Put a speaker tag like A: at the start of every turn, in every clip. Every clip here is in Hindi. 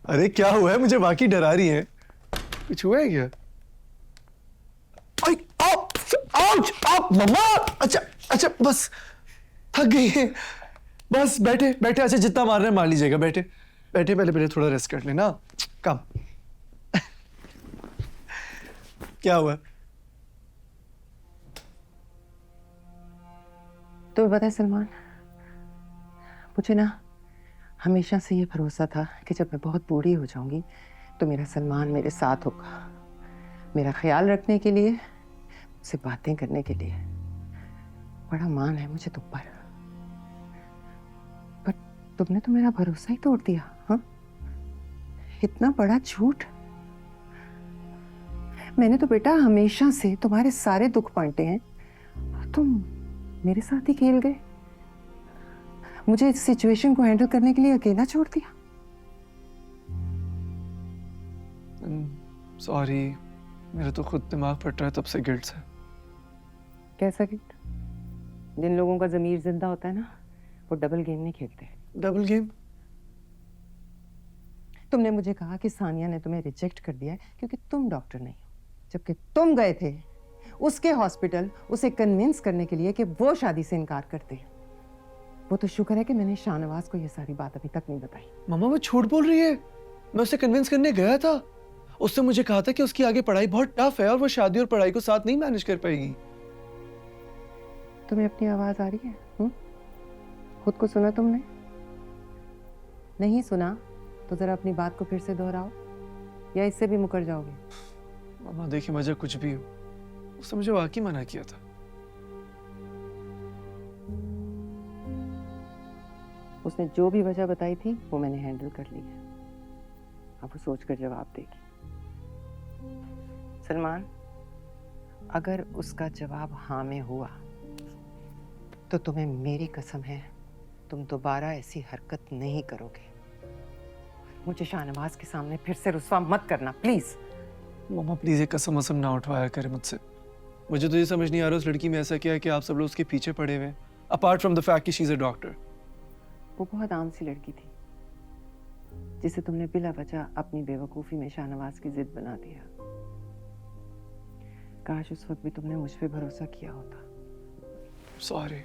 A: अरे क्या हुआ है? मुझे बाकी डरा रही है। कुछ हुआ है क्या? आई, आउच, आप मम्मा। अच्छा अच्छा, बस थक गई है। बस बैठे बैठे। अच्छा, जितना मारना है मार लीजिएगा। बैठे बैठे, पहले पहले थोड़ा रेस्ट कर लेना। कम। क्या हुआ?
B: तो पता है सलमान, मुझे ना हमेशा से ये भरोसा था कि जब मैं बहुत बूढ़ी हो जाऊंगी तो मेरा सलमान मेरे साथ होगा, मेरा ख्याल रखने के लिए, मुझसे बातें करने के लिए। बड़ा मान है मुझे तुम पर तुमने तो मेरा भरोसा ही तोड़ दिया। हाँ, इतना बड़ा झूठ। मैंने तो बेटा हमेशा से तुम्हारे सारे दुख बांटे हैं, तुम मेरे साथ ही खेल गए, मुझे इस सिचुएशन को हैंडल करने के लिए अकेला छोड़ दिया।
A: सॉरी, मेरा तो खुद दिमाग फट रहा है तब से गिल्ट से।
B: कैसा गिल्ट? जिन लोगों का जमीर जिंदा होता है ना, वो डबल गेम नहीं खेलते।
A: Double game?
B: तुमने मुझे कहा कि सानिया ने तुम्हें रिजेक्ट कर दिया है क्योंकि तुम डॉक्टर नहीं हो, जबकि तुम गए थे उसके हॉस्पिटल उसे कन्विंस करने के लिए कि वो शादी से इनकार करते। वो तो शुक्र है कि मैंने शाहनवाज को ये सारी बात अभी तक नहीं बताई।
A: मम्मा वो झूठ बोल रही है। मैं उसे कन्विंस करने गया था। उसने मुझे कहा था कि उसकी आगे पढ़ाई बहुत टफ है और वो शादी और पढ़ाई को साथ नहीं मैनेज कर पाएगी।
B: तुम्हें अपनी आवाज आ रही है? खुद को सुना तुमने? नहीं सुना तो जरा अपनी बात को फिर से दोहराओ, या इससे भी मुकर जाओगे।
A: मम्मा देखिए, वजह कुछ भी हो, उसने मुझे वाकई मना किया था।
B: उसने जो भी वजह बताई थी वो मैंने हैंडल कर ली है, अब वो सोचकर जवाब देगी। सलमान, अगर उसका जवाब हाँ में हुआ तो तुम्हें मेरी कसम है तुम दोबारा ऐसी हरकत नहीं करोगे। मुझे शाहनवाज के सामने फिर से रुस्वा मत करना प्लीज।
A: मम्मा प्लीज एक कसम वसम ना उठवाया करे मुझसे। मुझे तो ये समझ नहीं आ रहा उस लड़की में ऐसा क्या है कि आप सब लोग उसके पीछे पड़े हुए हैं, अपार्ट फ्रॉम द फैक्ट कि शी इज अ डॉक्टर।
B: वो बहुत आम सी लड़की थी जिसे तुमने बिला वजह अपनी बेवकूफी में शाहनवाज की जिद बना दिया। काश उस वक्त भी तुमने मुझ पे भरोसा किया होता।
A: सॉरी।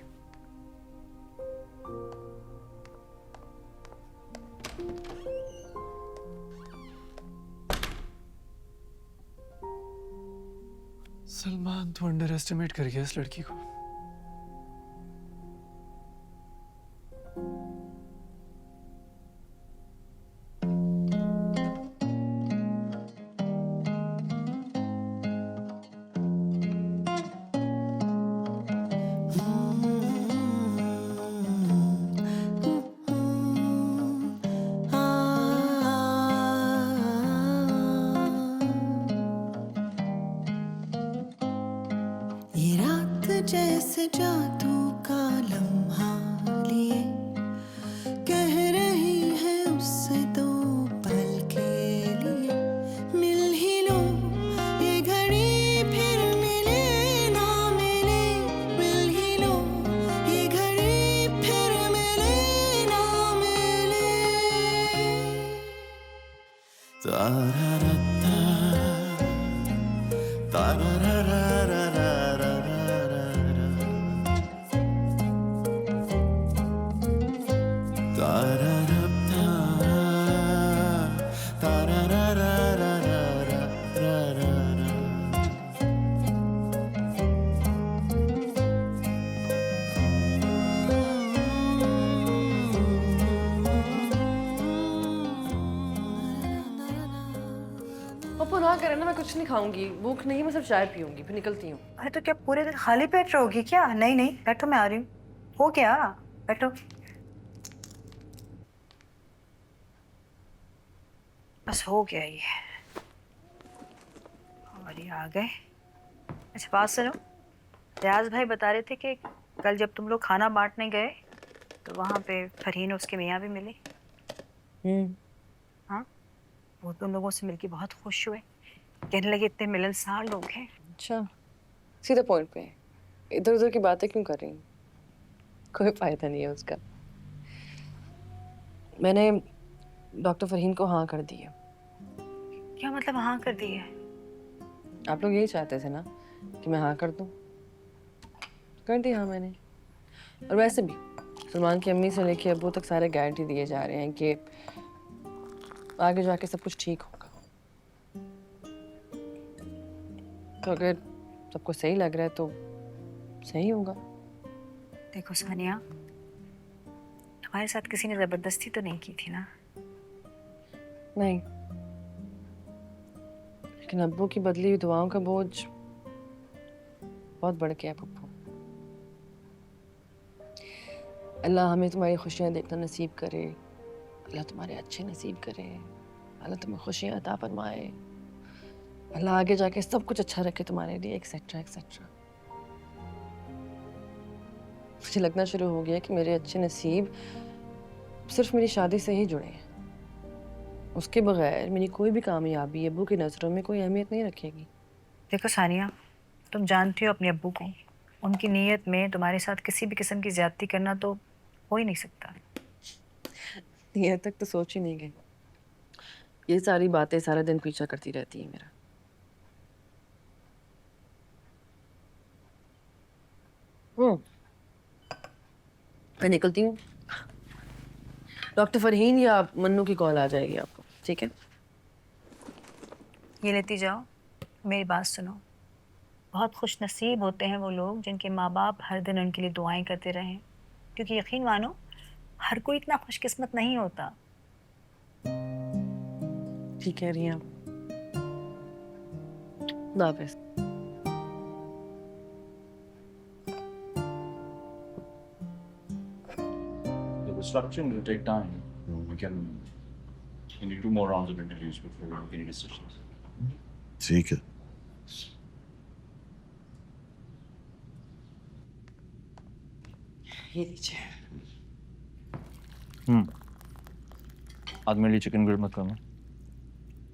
A: सलमान तू अंडर एस्टिमेट कर गया इस लड़की को।
C: ये रात जैसे जादू का लम्हा लिए कह रही है उससे दो पल के लिए मिल ही लो ये घड़ी फिर मिले ना मिले मिल ही लो ये घड़ी फिर मिले ना मिले तारा रत्ता तारा रा रा रा रा रा रा तारा रत्ता तारा रा रा रा रा रा रा रा।
D: पप्पू ना करे ना, मैं कुछ नहीं खाऊंगी, भूख नहीं, मैं सिर्फ चाय पीऊंगी, फिर निकलती हूँ।
E: अरे तो क्या पूरे दिन खाली पेट रहोगी क्या? नहीं नहीं बैठो, मैं आ रही हूँ। हो गया, बैठो। बस हो गया ये। और ये आ गए। अच्छा बात सुनो, रियाज भाई बता रहे थे कि कल जब तुम लोग खाना बांटने गए तो वहाँ पे फरहीन और उसके मियाँ भी मिले। हाँ, वो तुम लोगों से मिलके बहुत खुश हुए, कहने लगे इतने मिलनसार लोग हैं।
D: अच्छा, सीधा पॉइंट पे, इधर उधर की बातें क्यों कर रही हूँ? कोई फायदा नहीं है उसका। मैंने डॉक्टर फरहीन को हाँ कर दी है।
E: क्या मतलब हाँ कर दी है?
D: आप लोग यही चाहते थे ना कि मैं हाँ कर दूं? कर दी हाँ मैंने। और वैसे भी सलमान की अम्मी से लेके अब्बू तक सारे गारंटी दिए जा रहे हैं कि आगे जाके सब कुछ ठीक होगा। तो अगर सबको सही लग रहा है तो सही होगा।
E: देखो सानिया, हमारे साथ किसी ने जबरदस्ती तो नहीं की थी ना?
D: नहीं, लेकिन अब्बू की बदली हुई दुआओं का बोझ बहुत बढ़ गया है पप्पू। अल्लाह हमें तुम्हारी खुशियाँ देखना नसीब करे, अल्लाह तुम्हारे अच्छे नसीब करे, अल्लाह तुम्हें खुशियाँ अता फरमाए, अल्लाह आगे जाके सब कुछ अच्छा रखे तुम्हारे लिए, एक्सेट्रा एक्सेट्रा। मुझे लगना शुरू हो गया कि मेरे अच्छे नसीब सिर्फ मेरी शादी से ही जुड़े हैं। उसके बगैर मेरी कोई भी कामयाबी अब्बू की नज़रों में कोई अहमियत नहीं रखेगी।
E: देखो सानिया, तुम जानती हो अपने अब्बू को, उनकी नीयत में तुम्हारे साथ किसी भी किस्म की ज्यादती करना तो हो ही नहीं सकता।
D: यहाँ तक तो सोच ही नहीं गई। ये सारी बातें सारा दिन पीछा करती रहती है मेरा। मैं निकलती हूँ। डॉक्टर फरहीन या मन्नू की कॉल आ जाएगी आपको, ठीक है?
E: ये लेती जाओ, मेरी बात सुनो। बहुत खुश नसीब होते हैं वो लोग जिनके माँ बाप हर दिन उनके लिए दुआएं करते रहें, क्योंकि यकीन मानो हर कोई इतना खुशकिस्मत नहीं होता।
D: ठीक कह रही हैं आप। खुदा हाफिज़।
F: The restructuring will take time. We can do more rounds of interviews before we make any decisions.
C: ठीक है।
B: ये लीजिए।
F: आज मेरे लिए चिकन ग्रिल मत करना।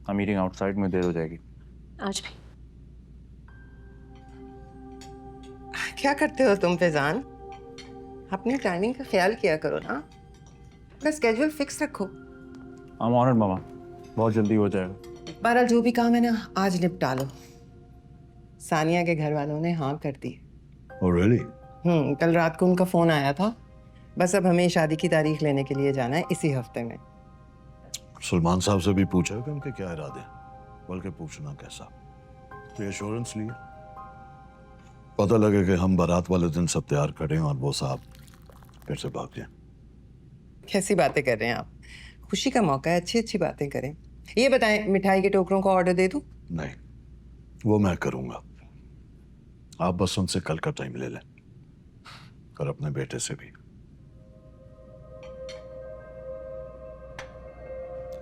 F: हम ईटिंग आउटसाइड में देर हो जाएगी।
D: आज भी
B: क्या करते हो तुम फैजान? अपनी टाइमिंग का ख्याल किया करो ना, अपना स्केड्यूल फिक्स रखो।
F: I'm honored मामा, बहुत जल्दी हो जाएगा।
B: बहरहाल जो भी काम है ना, आज निपटा लो। सानिया के घर वालों ने हाँ कर दी।
C: Oh really?
B: कल रात को उनका फोन आया था। बस अब हमें शादी की तारीख लेने के लिए जाना है इसी हफ्ते में।
C: सलमान साहब से भी पूछा कि उनके क्या इरादे हैं, बल्कि पूछना कैसा, रिएश्योरेंस लिए। पता लगे कि हम बारात वाले दिन सब तैयार करें और वो साहब फिर से भाग जाएं।
B: कैसी बातें कर रहे हैं आप? खुशी का मौका है, अच्छी अच्छी बातें करें। ये बताएं, मिठाई के टोकरों का ऑर्डर दे दूं?
C: नहीं, वो मैं करूंगा। आप बस उनसे कल का टाइम ले लें, और अपने बेटे से भी।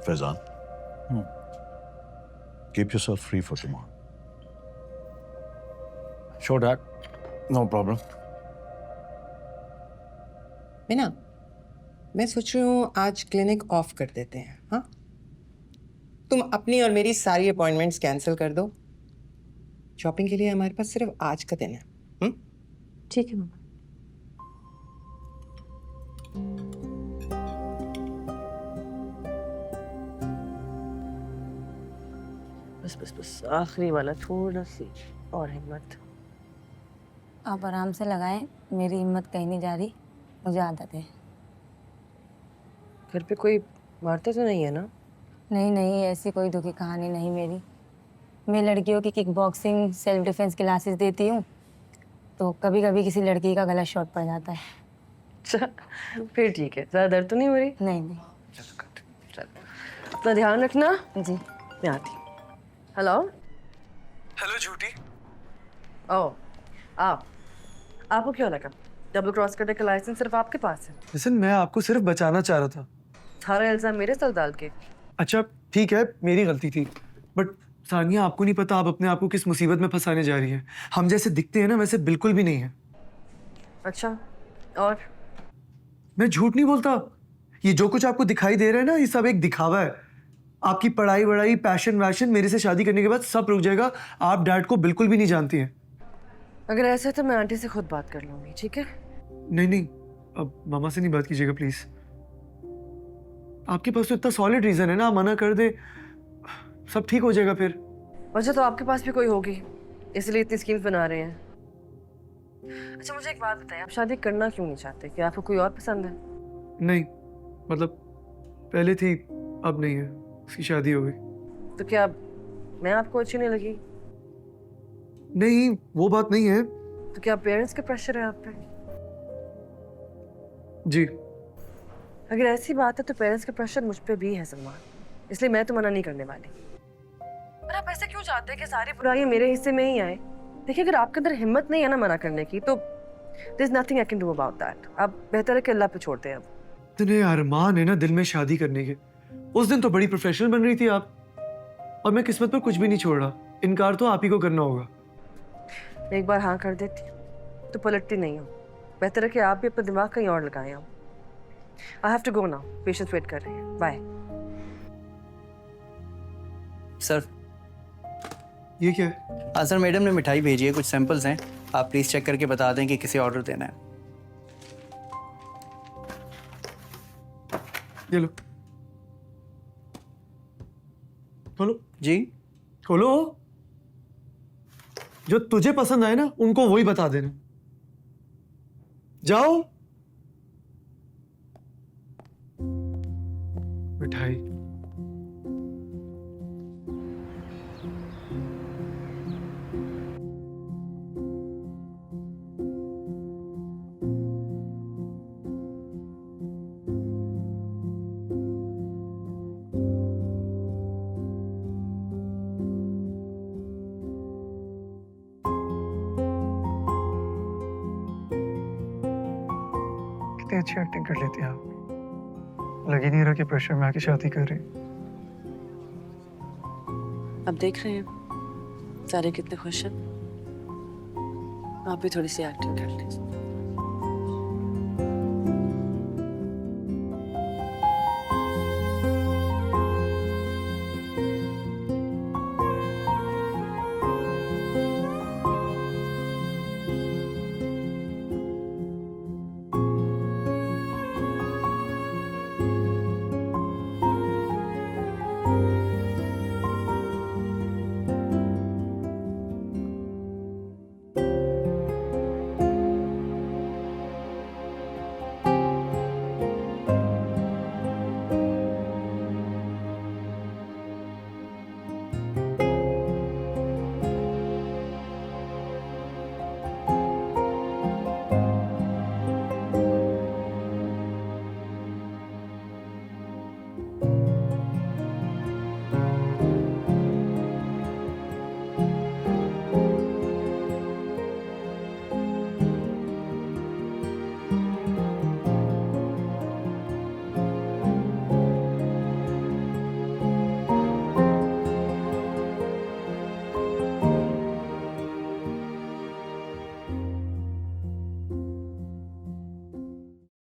C: Faizan, keep yourself free for tomorrow.
F: Sure, Dad. No problem.
B: Meena, मैं सोच रही हूँ आज क्लिनिक ऑफ कर देते हैं। हाँ, तुम अपनी और मेरी सारी अपॉइंटमेंट्स कैंसिल कर दो। शॉपिंग के लिए हमारे पास सिर्फ आज का दिन है।
D: ठीक है मामा। बस बस बस आखिरी वाला, थोड़ा सी और हिम्मत।
G: आप आराम से लगाएं, मेरी हिम्मत कहीं नहीं जा रही, मुझे आदत है।
D: घर पे कोई मारते तो नहीं है ना?
G: नहीं नहीं, ऐसी कोई दुखी कहानी नहीं मेरी। मैं लड़कियों की kick boxing self defence classes देती हूँ, तो कभी कभी किसी लड़की का गला शॉर्ट पड़ जाता है।
D: अच्छा, फिर ठीक है। ज़्यादा दर्द तो नहीं हो रही?
G: नहीं नहीं।
D: चलो, अपना ध्यान रखना।
G: जी।
D: मैं आती हूँ। हेलो
A: हेलो झूठी।
D: ओ, आपको क्यों लगा डबल क्रॉस करने का लाइसेंस सिर्फ आपके पास है?
A: लिसन, मैं आपको सिर्फ बचाना चाह रहा था।
D: सारा इल्जाम मेरे सर डाल के।
A: अच्छा ठीक है, मेरी गलती थी, बट सानिया आपको नहीं पता आप अपने आप को किस मुसीबत में फंसाने जा रही है। हम जैसे दिखते हैं ना, वैसे बिल्कुल भी नहीं है।
D: अच्छा, और?
A: मैं झूठ नहीं बोलता। ये जो कुछ आपको दिखाई दे रहा है ना, ये सब एक दिखावा है। आपकी पढ़ाई वढ़ाई, पैशन वैशन, मेरे से शादी करने के बाद सब रुक जाएगा। आप डैड को बिल्कुल भी नहीं जानती हैं।
D: अगर ऐसा है तो मैं आंटी से खुद बात कर लूंगी, ठीक है?
A: नहीं नहीं, अब मामा से नहीं बात कीजिएगा प्लीज। आपके पास तो इतना सॉलिड रीजन है ना, आप मना कर दे, सब ठीक हो जाएगा फिर।
D: वजह तो आपके पास भी कोई होगी, इसलिए इतनी स्कीम्स बना रहे हैं। अच्छा मुझे एक बात बताएं, आप शादी करना क्यों नहीं चाहते? क्या आपको कोई और पसंद है?
A: नहीं, मतलब पहले थी, अब नहीं है, उसकी शादी हो गई।
D: तो क्या मैं आपको अच्छी नहीं लगी?
A: नहीं, वो बात नहीं है।
D: तो क्या पेरेंट्स का प्रेशर है आप पे?
A: जी।
D: अगर ऐसी बात है तो पेरेंट्स का प्रेशर मुझ पे भी है सलमान, इसलिए मैं तो मना नहीं करने वाली। पर आप ऐसे क्यों चाहते हैं कि सारी बुराइयां मेरे हिस्से में ही आए? देखिए अगर आपके अंदर हिम्मत नहीं है ना मना करने की, तो there is nothing I can do about that. आप बेहतर है कि अल्लाह पे छोड़ दें अब।
A: इतने अरमान है ना दिल में शादी करने के। उस दिन तो बड़ी प्रोफेशनल बन रही थी आप, और मैं किस्मत पर कुछ भी नहीं छोड़ रहा। इनकार तो आप ही को करना होगा।
D: मैं एक बार हाँ कर देती तो पलटती नहीं हूँ। बेहतर है कि आप भी अपना दिमाग कहीं और लगाएं। अब I have to go now, patients wait कर रहे हैं। बाय।
H: सर
A: ये क्या है?
H: हाँ सर, मैडम ने मिठाई भेजी है, कुछ सैंपल्स हैं, आप प्लीज़ चेक करके बता दें कि किसे ऑर्डर देना है।
A: ये लो, खोलो
H: जी।
A: खोलो। जो तुझे पसंद आए ना उनको वही बता देना। जाओ। मिठाई। कितनी अच्छी एक्टिंग कर लेती हैं आप। लग ही नहीं रहा कि प्रेशर में आके शादी कर रही।
D: अब देख रहे हैं सारे कितने खुश हैं। आप भी थोड़ी सी एक्टिंग कर लीजिए।